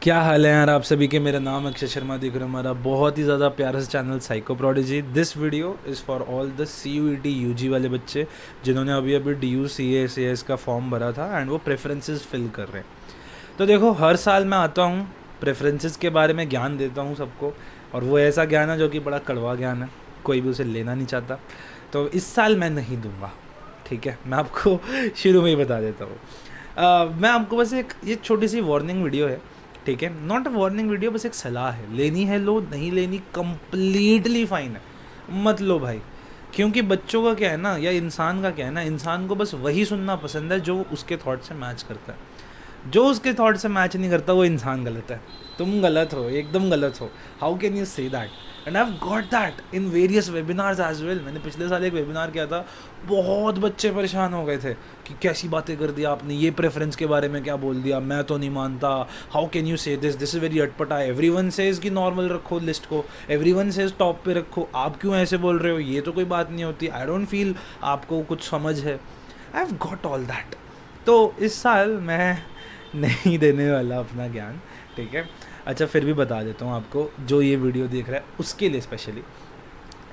क्या हाल है यार आप सभी के। मेरा नाम अक्षय शर्मा दिख रहा है, हमारा बहुत ही ज़्यादा प्यारा सा channel psycho prodigy. This video is for all the CUET UG वाले बच्चे जिन्होंने अभी अभी DU CA CS का फॉर्म भरा था एंड वो प्रेफरेंसेस फिल कर रहे हैं। तो देखो, हर साल मैं आता हूँ, प्रेफरेंसेस के बारे में ज्ञान देता हूँ सबको, और वो ऐसा ज्ञान है जो कि बड़ा कड़वा ज्ञान है, कोई भी उसे लेना नहीं चाहता। तो इस साल मैं नहीं दूंगा, ठीक है। मैं आपको शुरू में ही बता देता हूँ। मैं आपको बस एक ये छोटी सी वार्निंग वीडियो है, ठीक है। नॉट अ वार्निंग वीडियो, बस एक सलाह है। लेनी है लो, नहीं लेनी कंप्लीटली फाइन है, मत लो भाई। क्योंकि बच्चों का क्या है ना, या इंसान का क्या है ना, इंसान को बस वही सुनना पसंद है जो उसके थॉट से मैच करता है। जो उसके थॉट से मैच नहीं करता वो इंसान गलत है। तुम गलत हो, एकदम गलत हो। How can you say that? And I have got that in various webinars as well. मैंने पिछले साल एक वेबिनार किया था, बहुत बच्चे परेशान हो गए थे कि कैसी बातें कर दिया आपने, ये प्रेफरेंस के बारे में क्या बोल दिया, मैं तो नहीं मानता। How can you say this is very अटपटा। एवरीवन सेज कि नॉर्मल रखो लिस्ट को, एवरीवन सेज टॉप पे रखो, आप क्यों ऐसे बोल रहे हो, ये तो कोई बात नहीं होती, आई डोंट फील आपको कुछ समझ है। आई हैव गॉट ऑल दैट। तो इस साल मैं नहीं देने वाला अपना ज्ञान, ठीक है। अच्छा, फिर भी बता देता हूँ आपको, जो ये वीडियो देख रहा है उसके लिए स्पेशली।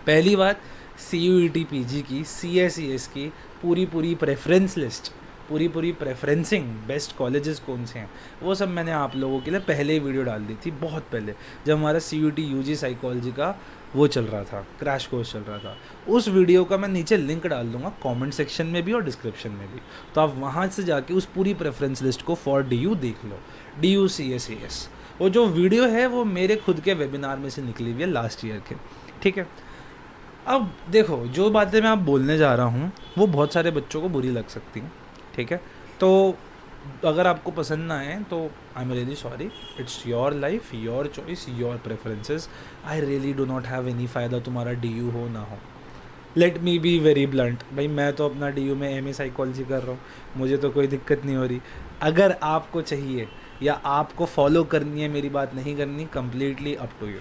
पहली बात, CUET PG की, CS की पूरी प्रेफरेंस लिस्ट, पूरी प्रेफरेंसिंग, बेस्ट कॉलेजेस कौन से हैं, वो सब मैंने आप लोगों के लिए पहले ही वीडियो डाल दी थी, बहुत पहले, जब हमारा CUET UG साइकोलॉजी का वो चल रहा था, क्रैश कोर्स चल रहा था। उस वीडियो का मैं नीचे लिंक डाल दूंगा कमेंट सेक्शन में भी और डिस्क्रिप्शन में भी, तो आप वहाँ से जाके उस पूरी प्रेफरेंस लिस्ट को फॉर DU देख लो, DU CS। वो जो वीडियो है वो मेरे खुद के वेबिनार में से निकली हुई है लास्ट ईयर के, ठीक है। अब देखो, जो बातें मैं आप बोलने जा रहा हूँ वो बहुत सारे बच्चों को बुरी लग सकती हैं, ठीक है। तो अगर आपको पसंद ना आए तो I am really sorry, it's your life, your choice, your preferences. I really do not have any फ़ायदा तुम्हारा DU हो ना हो। Let me be very blunt, भाई मैं तो अपना DU में MA साइकोलॉजी कर रहा हूँ, मुझे तो कोई दिक्कत नहीं हो रही। अगर आपको चाहिए या आपको फॉलो करनी है मेरी बात नहीं करनी, कम्प्लीटली अप टू यू।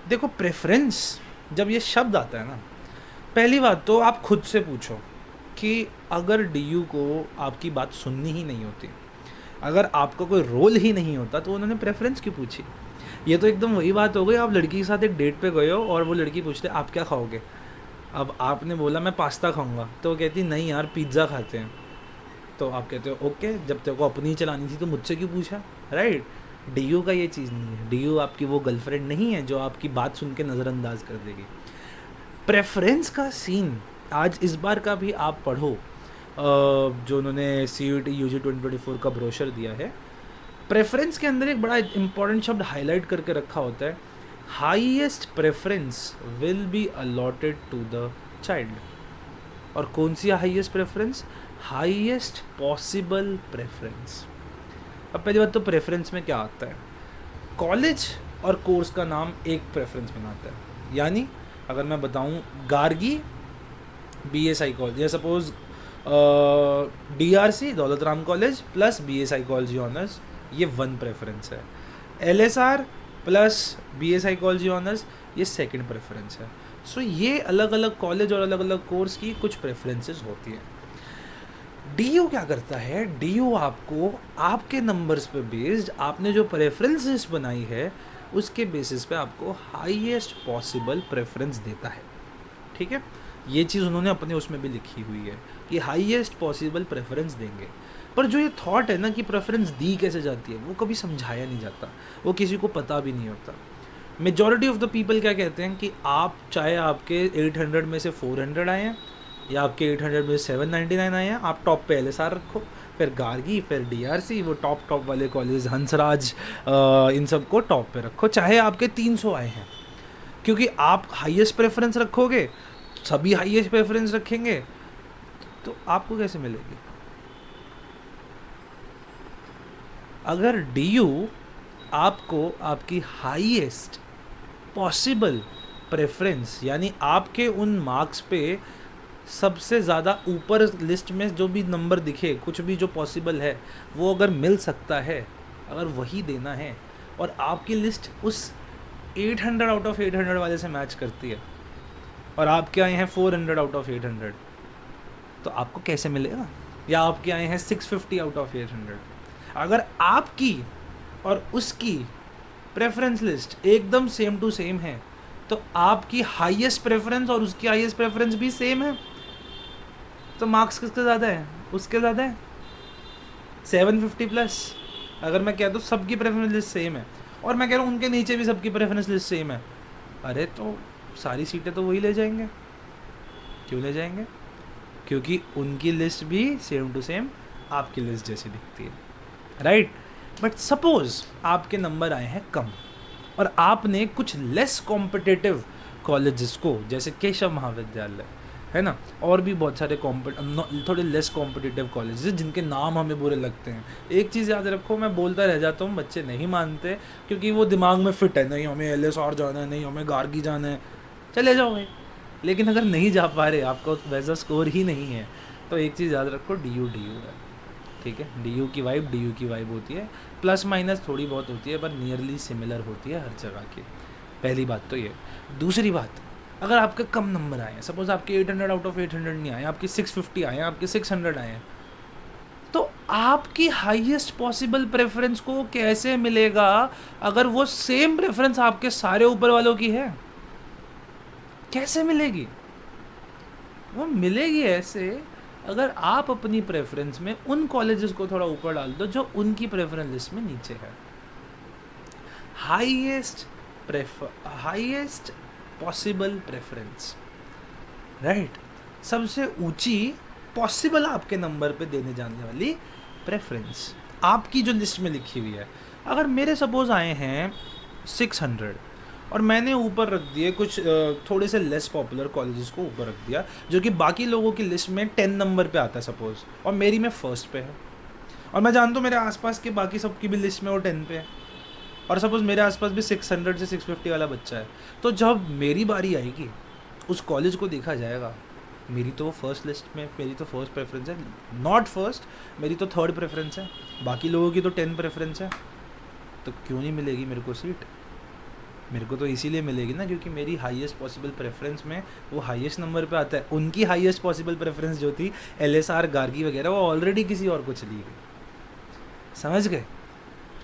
देखो, प्रेफरेंस जब ये शब्द आता है ना, पहली बात तो आप खुद से पूछो कि अगर DU को आपकी बात सुननी ही नहीं होती, अगर आपका कोई रोल ही नहीं होता, तो उन्होंने प्रेफरेंस क्यों पूछी? ये तो एकदम वही बात हो गई, आप लड़की के साथ एक डेट पे गए हो और वो लड़की पूछते आप क्या खाओगे। अब आपने बोला मैं पास्ता खाऊंगा, तो वो कहती नहीं यार पिज़्ज़ा खाते हैं। तो आप कहते हो ओके, जब तेरे को अपनी चलानी थी तो मुझसे क्यों पूछा, राइट। DU का ये चीज़ नहीं है, DU आपकी वो गर्लफ्रेंड नहीं है जो आपकी बात सुन के नज़रअंदाज कर देगी। प्रेफरेंस का सीन आज इस बार का भी आप पढ़ो, जो उन्होंने CUET UG 2024 का ब्रोशर दिया है, प्रेफरेंस के अंदर एक बड़ा इंपॉर्टेंट शब्द हाईलाइट करके रखा होता है, highest preference will be allotted to the child. और कौन सी highest preference? Highest possible preference. अब पहली बात तो प्रेफरेंस में क्या आता है, कॉलेज और कोर्स का नाम एक प्रेफरेंस बनाता है। यानी अगर मैं बताऊं गार्गी BA साइकोलॉजी, या suppose DRC Daulat Ram college plus BA psychology honours, ये वन प्रेफरेंस है। LSR plus BA psychology honours, ये सेकंड प्रेफरेंस है। सो ये अलग अलग कॉलेज और अलग अलग कोर्स की कुछ प्रेफरेंसेस होती हैं। DU क्या करता है, DU आपको आपके नंबर्स पे बेस्ड, आपने जो प्रेफरेंसेस बनाई है उसके बेसिस पे आपको हाईएस्ट पॉसिबल प्रेफरेंस देता है, ठीक है। ये चीज़ उन्होंने अपने उसमें भी लिखी हुई है कि हाईएस्ट पॉसिबल प्रेफरेंस देंगे। पर जो ये थॉट है ना कि प्रेफरेंस दी कैसे जाती है, वो कभी समझाया नहीं जाता, वो किसी को पता भी नहीं होता। मेजॉरिटी ऑफ द पीपल क्या कहते हैं कि आप चाहे आपके 800 में से 400 आए हैं या आपके 800 में से 799 आए हैं, आप टॉप पे LSR रखो, फिर गार्गी, फिर DRC, वो टॉप वाले कॉलेज हंसराज, इन सब को टॉप पे रखो, चाहे आपके 300 आए हैं। क्योंकि आप हाईएस्ट प्रेफरेंस रखोगे, सभी हाईएस्ट प्रेफरेंस रखेंगे, तो आपको कैसे मिलेगी? अगर DU आपको आपकी हाईएस्ट पॉसिबल प्रेफरेंस, यानी आपके उन मार्क्स पे सबसे ज़्यादा ऊपर लिस्ट में जो भी नंबर दिखे, कुछ भी जो पॉसिबल है वो अगर मिल सकता है, अगर वही देना है, और आपकी लिस्ट उस 800 आउट ऑफ 800 वाले से मैच करती है और आपके आए हैं 400 आउट ऑफ 800, तो आपको कैसे मिलेगा? या आपके आए हैं 650 आउट ऑफ 800। अगर आपकी और उसकी प्रेफरेंस लिस्ट एकदम सेम टू सेम है, तो आपकी हाईएस्ट प्रेफरेंस और उसकी हाईएस्ट प्रेफरेंस भी सेम है, तो मार्क्स किसके ज़्यादा है? उसके ज़्यादा है। 750 प्लस। अगर मैं कह दूँ सबकी प्रेफरेंस लिस्ट सेम है और मैं कह रहा हूँ उनके नीचे भी सबकी प्रेफरेंस लिस्ट सेम है, अरे तो सारी सीटें तो वही ले जाएंगे। क्यों ले जाएंगे? क्योंकि उनकी लिस्ट भी सेम टू सेम आपकी लिस्ट जैसी दिखती है, राइट। बट सपोज आपके नंबर आए हैं कम और आपने कुछ लेस कॉम्पिटिटिव कॉलेजेस को, जैसे केशव महाविद्यालय है ना, और भी बहुत सारे थोड़े लेस कॉम्पिटिटिव कॉलेजेस जिनके नाम हमें बुरे लगते हैं। एक चीज़ याद रखो, मैं बोलता रह जाता हूँ, बच्चे नहीं मानते क्योंकि वो दिमाग में फिट है, नहीं हमें LSR जाना है, नहीं हमें गार्गी जाना है, चले जाओ भाई। लेकिन अगर नहीं जा पा रहे, आपका वैसा स्कोर ही नहीं है, तो एक चीज़ याद रखो, DU है, ठीक है। DU की वाइब होती है, प्लस माइनस थोड़ी बहुत होती है पर नियरली सिमिलर होती है हर जगह की। पहली बात तो ये। दूसरी बात, अगर आपके कम नंबर आए हैं, सपोज आपके 800 आउट ऑफ 800 नहीं आए, आपके 650 आए हैं, आपके 600 आए हैं, तो आपकी हाईएस्ट पॉसिबल प्रेफरेंस को कैसे मिलेगा अगर वो सेम प्रेफरेंस आपके सारे ऊपर वालों की है? कैसे मिलेगी? वो मिलेगी ऐसे, अगर आप अपनी प्रेफरेंस में उन कॉलेजेस को थोड़ा ऊपर डाल दो जो उनकी प्रेफरेंस लिस्ट में नीचे है। Highest possible preference, right. सबसे ऊंची पॉसिबल आपके नंबर पे देने जाने वाली प्रेफरेंस आपकी जो लिस्ट में लिखी हुई है। अगर मेरे सपोज आए हैं 600 और मैंने ऊपर रख दिए कुछ थोड़े से लेस पॉपुलर कॉलेजेस को ऊपर रख दिया जो कि बाकी लोगों की लिस्ट में 10 नंबर पे आता है सपोज, और मेरी में फर्स्ट पे है, और मैं जानता हूँ मेरे आसपास के बाकी सबकी भी लिस्ट में वो 10 पे है, और सपोज मेरे आसपास भी 600 से 650 वाला बच्चा है, तो जब मेरी बारी आएगी उस कॉलेज को देखा जाएगा, मेरी तो फर्स्ट लिस्ट में, मेरी तो फर्स्ट प्रेफरेंस है, नॉट फर्स्ट, मेरी तो थर्ड प्रेफरेंस है, बाकी लोगों की तो 10 प्रेफरेंस है, तो क्यों नहीं मिलेगी मेरे को सीट? मेरे को तो इसीलिए मिलेगी ना क्योंकि मेरी हाईएस्ट पॉसिबल प्रेफरेंस में वो हाईएस्ट नंबर पे आता है। उनकी हाईएस्ट पॉसिबल प्रेफरेंस जो थी LSR गार्गी वगैरह, वो ऑलरेडी किसी और को चली गई। समझ गए?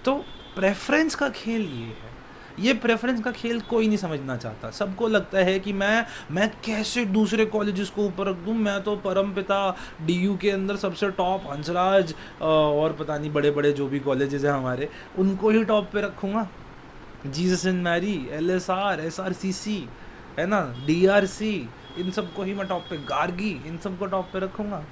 तो प्रेफरेंस का खेल ये है। ये प्रेफरेंस का खेल कोई नहीं समझना चाहता। सबको लगता है कि मैं कैसे दूसरे कॉलेजेस को ऊपर रख दूं, मैं तो परमपिता DU के अंदर सबसे टॉप हंसराज और पता नहीं बड़े बड़े जो भी कॉलेजेस हैं हमारे, उनको ही टॉप पे रखूँगा। Jesus and Mary, LSR, SRCC है ना, DRC, इन सबको ही मैं टॉप पे, गार्गी, इन सबको टॉप पे रखूँगा।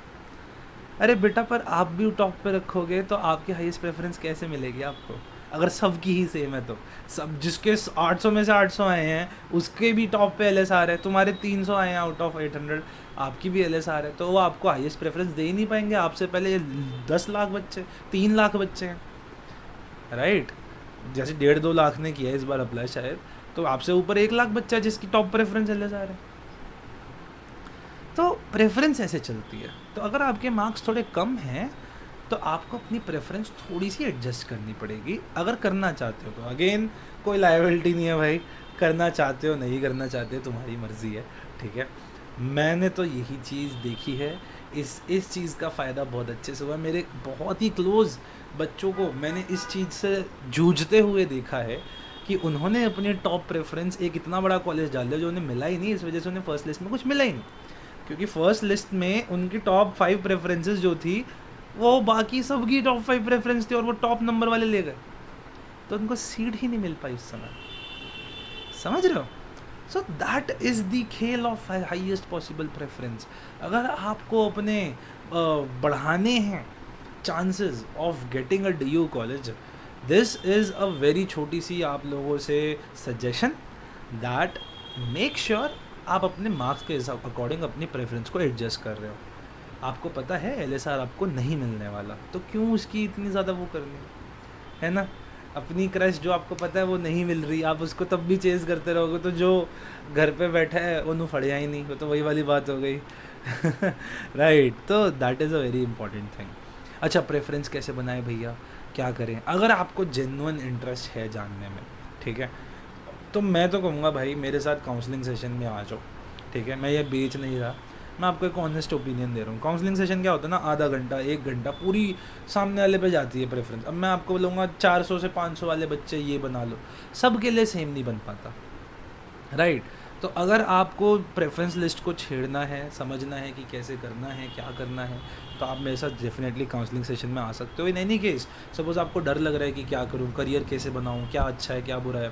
अरे बेटा, पर आप भी टॉप पे रखोगे तो आपकी हाईएस्ट प्रेफरेंस कैसे मिलेगी आपको? अगर सबकी ही सेम है तो सब, जिसके 800 में से 800 आए हैं उसके भी टॉप पे LSR है, तुम्हारे 300 आए हैं आउट ऑफ 800, आपकी भी LSR है, तो वो आपको हाईएस्ट प्रेफरेंस दे ही नहीं पाएंगे। आपसे पहले 10 लाख बच्चे, 3 लाख बच्चे हैं, राइट। जैसे 1.5-2 लाख ने किया इस बार अप्लाई शायद, तो आपसे ऊपर 1 लाख बच्चा है जिसकी टॉप प्रेफरेंस LSR है। तो प्रेफरेंस ऐसे चलती है। तो अगर आपके मार्क्स थोड़े कम हैं तो आपको अपनी प्रेफरेंस थोड़ी सी एडजस्ट करनी पड़ेगी, अगर करना चाहते हो तो। अगेन कोई लायबिलिटी नहीं है भाई, करना चाहते हो नहीं करना चाहते हो तुम्हारी मर्जी है, ठीक है। मैंने तो यही चीज़ देखी है, इस चीज़ का फ़ायदा बहुत अच्छे से हुआ। मेरे बहुत ही क्लोज़ बच्चों को मैंने इस चीज़ से जूझते हुए देखा है कि उन्होंने अपनी टॉप प्रेफरेंस एक इतना बड़ा कॉलेज डाल दिया जो उन्हें मिला ही नहीं, इस वजह से उन्हें फर्स्ट लिस्ट में कुछ मिला ही नहीं, क्योंकि फर्स्ट लिस्ट में उनकी टॉप 5 प्रेफरेंसेस जो थी वो बाकी सबकी टॉप 5 प्रेफरेंस थी और वो टॉप नंबर वाले ले गए, तो उनको सीट ही नहीं मिल पाई उस समय। समझ रहे हो? सो दैट इज़ द खेल ऑफ हाईएस्ट पॉसिबल प्रेफरेंस। अगर आपको अपने बढ़ाने हैं chances of getting a DU college, this is a very छोटी सी आप लोगों से सजेशन दैट मेक श्योर आप अपने मार्क्स के हिसाब अकॉर्डिंग अपनी प्रेफरेंस को एडजस्ट कर रहे हो। आपको पता है LSR आपको नहीं मिलने वाला, तो क्यों उसकी इतनी ज़्यादा वो करनी है ना? अपनी क्रश जो आपको पता है वो नहीं मिल रही, आप उसको तब भी चेज़ करते रहोगे, तो जो घर पे बैठा है वो फड़िया ही नहीं, वो तो वही वाली बात हो गई राइट। तो that is a very important thing. अच्छा, प्रेफरेंस कैसे बनाए भैया, क्या करें? अगर आपको जेन्युइन इंटरेस्ट है जानने में, ठीक है, तो मैं तो कहूँगा भाई मेरे साथ काउंसलिंग सेशन में आ जाओ, ठीक है। मैं ये बेच नहीं रहा, मैं आपको एक ऑनेस्ट ओपिनियन दे रहा हूँ। काउंसलिंग सेशन क्या होता है ना, आधा घंटा 1 घंटा पूरी सामने वाले पे जाती है प्रेफरेंस। अब मैं आपको बोलूँगा 400 से 500 वाले बच्चे ये बना लो, सब के लिए सेम नहीं बन पाता, राइट। तो अगर आपको प्रेफरेंस लिस्ट को छेड़ना है, समझना है कि कैसे करना है, क्या करना है, तो आप मेरे साथ डेफिनेटली काउंसलिंग सेशन में आ सकते हो। इन एनी केस सपोज़ आपको डर लग रहा है कि क्या करूँ, करियर कैसे बनाऊँ, क्या अच्छा है क्या बुरा है,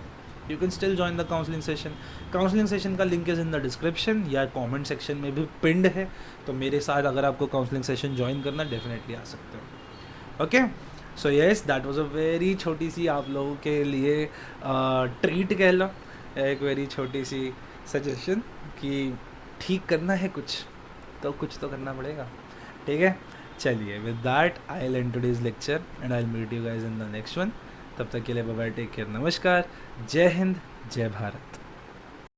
you can still join the counselling session. Counselling session का link is in the description या कमेंट सेक्शन में भी पिंड है। तो मेरे साथ अगर आपको काउंसलिंग सेशन ज्वाइन करना, डेफिनेटली आ सकते हो। Okay, so yes, that was a very छोटी सी आप लोगों के लिए ट्रीट कह लो, एक वेरी छोटी सी सजेशन कि ठीक करना है कुछ तो करना पड़ेगा, ठीक है। चलिए, with that I will end today's lecture and I will meet you guys in the next one. तब तक के लिए बाय बाय, टेक केयर, नमस्कार, जय हिंद, जय भारत।